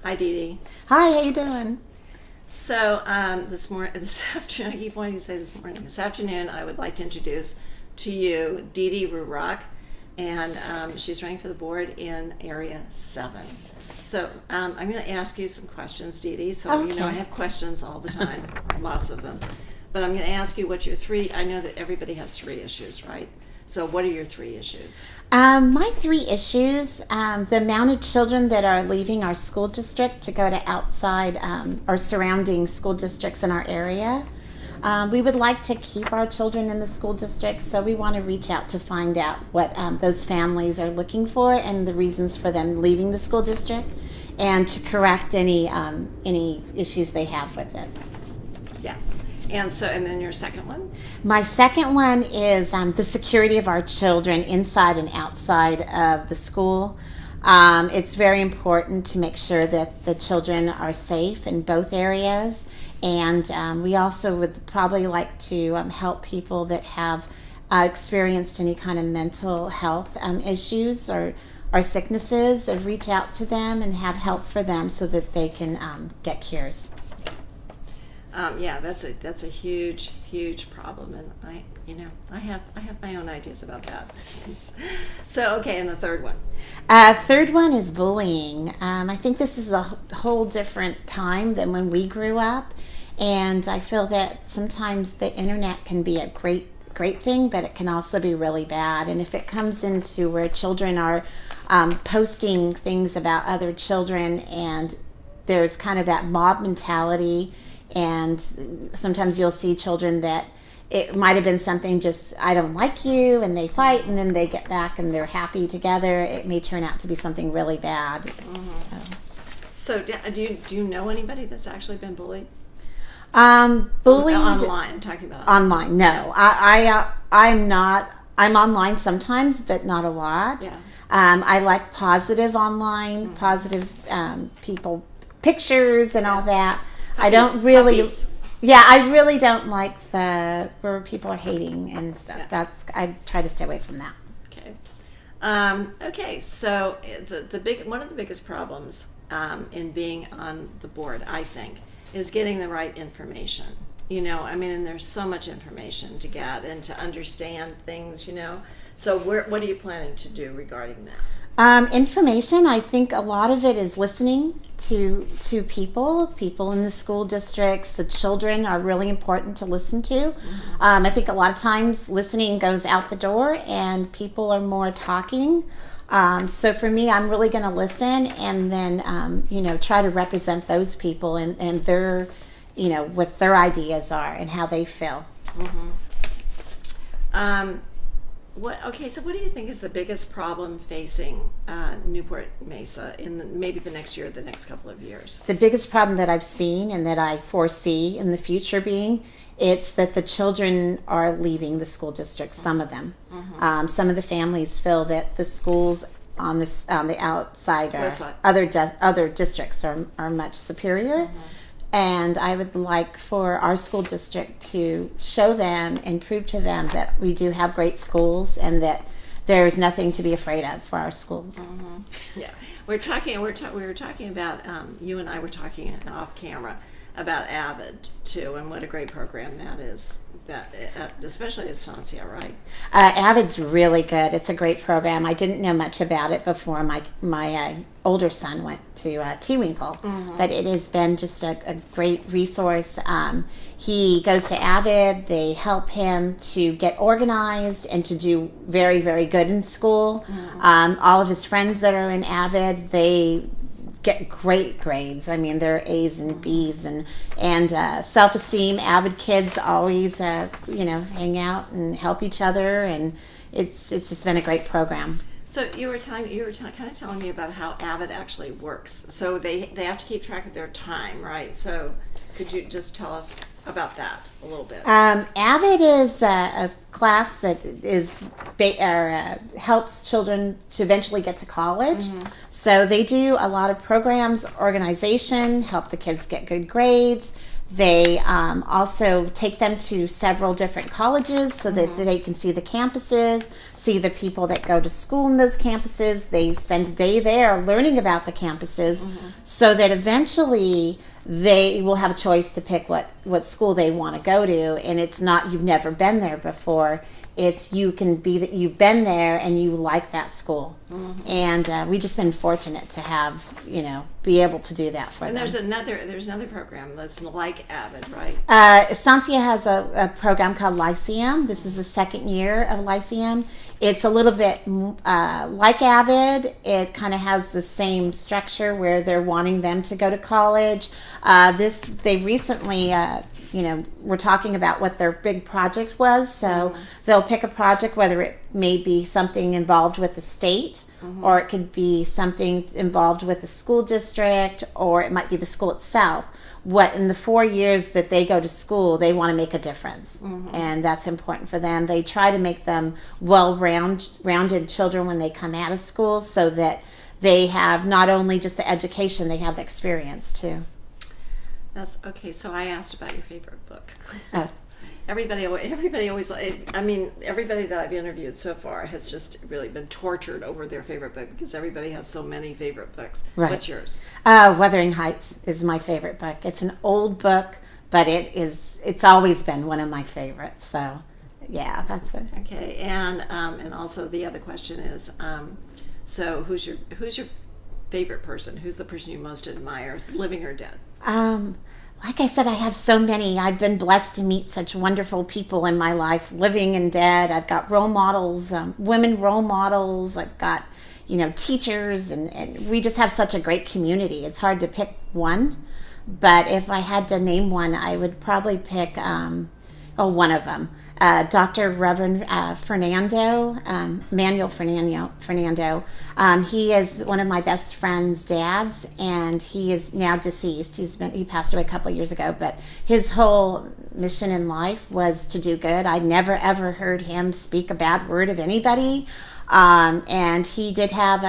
Hi, Dee Dee. Hi, how you doing? So this afternoon, I keep wanting to say this morning. This afternoon, I would like to introduce to you Dee Dee Rurock, and she's running for the board in Area 7. So I'm going to ask you some questions, Dee Dee. So you know I have questions all the time, lots of them. But I'm going to ask you what your three. I know that everybody has three issues, right? So what are your three issues? My three issues, the amount of children that are leaving our school district to go to outside or surrounding school districts in our area. We would like to keep our children in the school district, so we want to reach out to find out what those families are looking for and the reasons for them leaving the school district, and to correct any issues they have with it. Yeah. And then your second one? My second one is the security of our children inside and outside of the school. It's very important to make sure that the children are safe in both areas. And we also would probably like to help people that have experienced any kind of mental health issues or sicknesses, and reach out to them and have help for them so that they can get cures. Yeah, that's a huge problem, and I have my own ideas about that. So okay, and the third one. Third one is bullying. I think this is a whole different time than when we grew up, and I feel that sometimes the internet can be a great thing, but it can also be really bad. And if it comes into where children are posting things about other children, and there's kind of that mob mentality. And sometimes you'll see children that it might have been something just, I don't like you, and they fight, and then they get back and they're happy together. It may turn out to be something really bad. Mm-hmm. So do you know anybody that's actually been bullied? Bullied online. I'm talking about online. No, I'm not. I'm online sometimes, but not a lot. Yeah. I like positive online, Mm-hmm. positive people, pictures and all that. Puppies. I don't really. Puppies. Yeah, I really don't like where people are hating and stuff. Yeah. I try to stay away from that. Okay. Okay. So one of the biggest problems in being on the board, I think, is getting the right information. And there's so much information to get and to understand things. So what are you planning to do regarding that? Information, I think a lot of it is listening to people in the school districts. The children are really important to listen to. Mm-hmm. I think a lot of times listening goes out the door and people are more talking. So for me, I'm really going to listen and then, try to represent those people and their, what their ideas are and how they feel. Mm-hmm. So what do you think is the biggest problem facing Newport Mesa in maybe the next year or the next couple of years? The biggest problem that I've seen and that I foresee in the future it's that the children are leaving the school district, some of them. Mm-hmm. Some of the families feel that the schools on the outside or other districts are much superior. Mm-hmm. And I would like for our school district to show them and prove to them that we do have great schools and that there's nothing to be afraid of for our schools. Mm-hmm. Yeah, we were talking about you and I were talking off camera about Avid too, and what a great program that is. That especially at Estancia, right? Avid's really good. It's a great program. I didn't know much about it before my older son went to T-Winkle, mm-hmm. but it has been just a great resource. He goes to Avid. They help him to get organized and to do very, very good in school. Mm-hmm. All of his friends that are in Avid, they get great grades. I mean, they're A's and B's and self-esteem. Avid kids always, hang out and help each other, and it's just been a great program. So you were kind of telling me about how Avid actually works. So they have to keep track of their time, right? So could you just tell us about that a little bit? Avid is a class that helps children to eventually get to college. Mm-hmm. So they do a lot of programs, organization, help the kids get good grades. They also take them to several different colleges so that they can see the campuses, see the people that go to school in those campuses. They spend a day there learning about the campuses so that eventually they will have a choice to pick what school they want to go to. And it's not you've never been there before. It's you can be that you've been there and you like that school. And we've just been fortunate to have, be able to do that for And them. there's another program that's like Avid, right? Estancia has a program called Lyceum. This is the second year of Lyceum. It's a little bit like Avid. It kind of has the same structure where they're wanting them to go to college. They recently, were talking about what their big project was. So they'll pick a project, whether it may be something involved with the state, or it could be something involved with the school district, or it might be the school itself. What in the 4 years that they go to school, they want to make a difference, and that's important for them. They try to make them well-rounded children when they come out of school, so that they have not only just the education, they have the experience too. That's okay. So I asked about your favorite book. Oh. Everybody always. Everybody that I've interviewed so far has just really been tortured over their favorite book because everybody has so many favorite books. Right. What's yours? Wuthering Heights is my favorite book. It's an old book, but it's always been one of my favorites. So, yeah, that's it. Okay, and also the other question is, so who's your favorite person? Who's the person you most admire, living or dead? Like I said, I have so many. I've been blessed to meet such wonderful people in my life, living and dead. I've got role models, women role models. I've got, teachers, and we just have such a great community. It's hard to pick one, but if I had to name one, I would probably pick, one of them. Dr. Reverend Manuel Fernando. He is one of my best friend's dads, and he is now deceased. He passed away a couple of years ago, but his whole mission in life was to do good. I never ever heard him speak a bad word of anybody. And he did have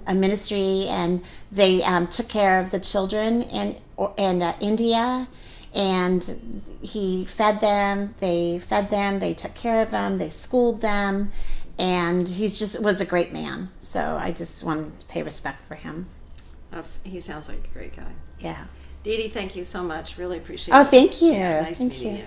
a ministry, and they took care of the children in India. And he fed them, they took care of them, they schooled them, and he was a great man. So I just wanted to pay respect for him. He sounds like a great guy. Yeah. Dee Dee, thank you so much. Really appreciate it. Oh, thank you. Yeah, nice thank meeting you. you.